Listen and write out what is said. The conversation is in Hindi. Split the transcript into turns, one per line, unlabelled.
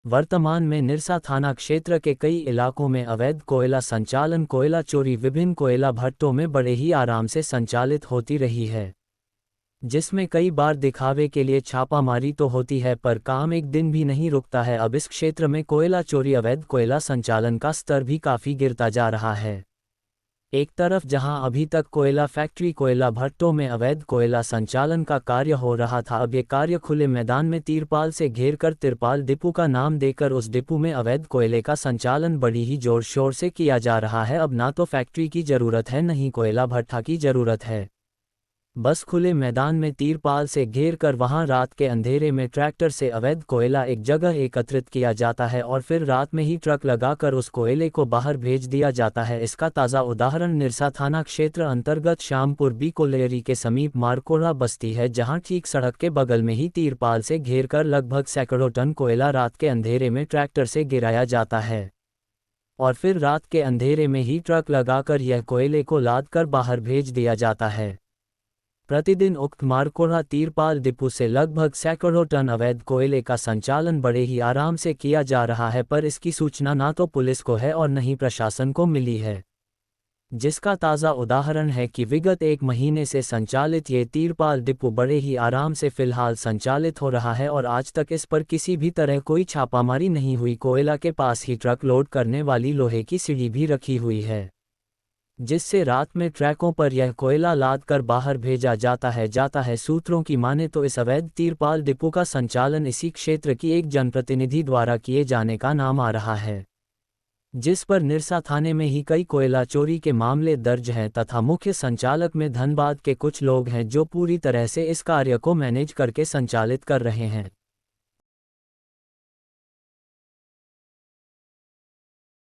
वर्तमान में निरसा थाना क्षेत्र के कई इलाकों में अवैध कोयला संचालन, कोयला चोरी विभिन्न कोयला भट्टों में बड़े ही आराम से संचालित होती रही है, जिसमें कई बार दिखावे के लिए छापामारी तो होती है पर काम एक दिन भी नहीं रुकता है। अब इस क्षेत्र में कोयला चोरी, अवैध कोयला संचालन का स्तर भी काफ़ी गिरता जा रहा है। एक तरफ जहां अभी तक कोयला फैक्ट्री, कोयला भट्टों में अवैध कोयला संचालन का कार्य हो रहा था, अब ये कार्य खुले मैदान में तिरपाल से घेरकर तिरपाल डिपो का नाम देकर उस डिपो में अवैध कोयले का संचालन बड़ी ही जोर शोर से किया जा रहा है। अब ना तो फैक्ट्री की ज़रूरत है, नहीं कोयला भट्टा की ज़रूरत है, बस खुले मैदान में तिरपाल से घेर कर वहां रात के अंधेरे में ट्रैक्टर से अवैध कोयला एक जगह एकत्रित किया जाता है और फिर रात में ही ट्रक लगाकर उस कोयले को बाहर भेज दिया जाता है। इसका ताज़ा उदाहरण निरसा थाना क्षेत्र अंतर्गत श्यामपुर बी कोलेरी के समीप मारकोड़ा बस्ती है, जहां ठीक सड़क के बगल में ही तिरपाल से घेर कर लगभग सैकड़ों टन कोयला रात के अंधेरे में ट्रैक्टर से गिराया जाता है और फिर रात के अंधेरे में ही ट्रक लगाकर यह कोयले को लाद कर बाहर भेज दिया जाता है। प्रतिदिन उक्त मारकोड़ा तिरपाल डिपो से लगभग सैकड़ों टन अवैध कोयले का संचालन बड़े ही आराम से किया जा रहा है, पर इसकी सूचना ना तो पुलिस को है और न ही प्रशासन को मिली है, जिसका ताज़ा उदाहरण है कि विगत एक महीने से संचालित ये तिरपाल डिपो बड़े ही आराम से फिलहाल संचालित हो रहा है और आज तक इस पर किसी भी तरह कोई छापामारी नहीं हुई। कोयला के पास ही ट्रक लोड करने वाली लोहे की सीढ़ी भी रखी हुई है, जिससे रात में ट्रकों पर यह कोयला लाद कर बाहर भेजा जाता है। सूत्रों की माने तो इस अवैध तिरपाल डिपो का संचालन इसी क्षेत्र की एक जनप्रतिनिधि द्वारा किए जाने का नाम आ रहा है, जिस पर निरसा थाने में ही कई कोयला चोरी के मामले दर्ज हैं तथा मुख्य संचालक में धनबाद के कुछ लोग हैं जो पूरी तरह से इस कार्य को मैनेज करके संचालित कर रहे हैं।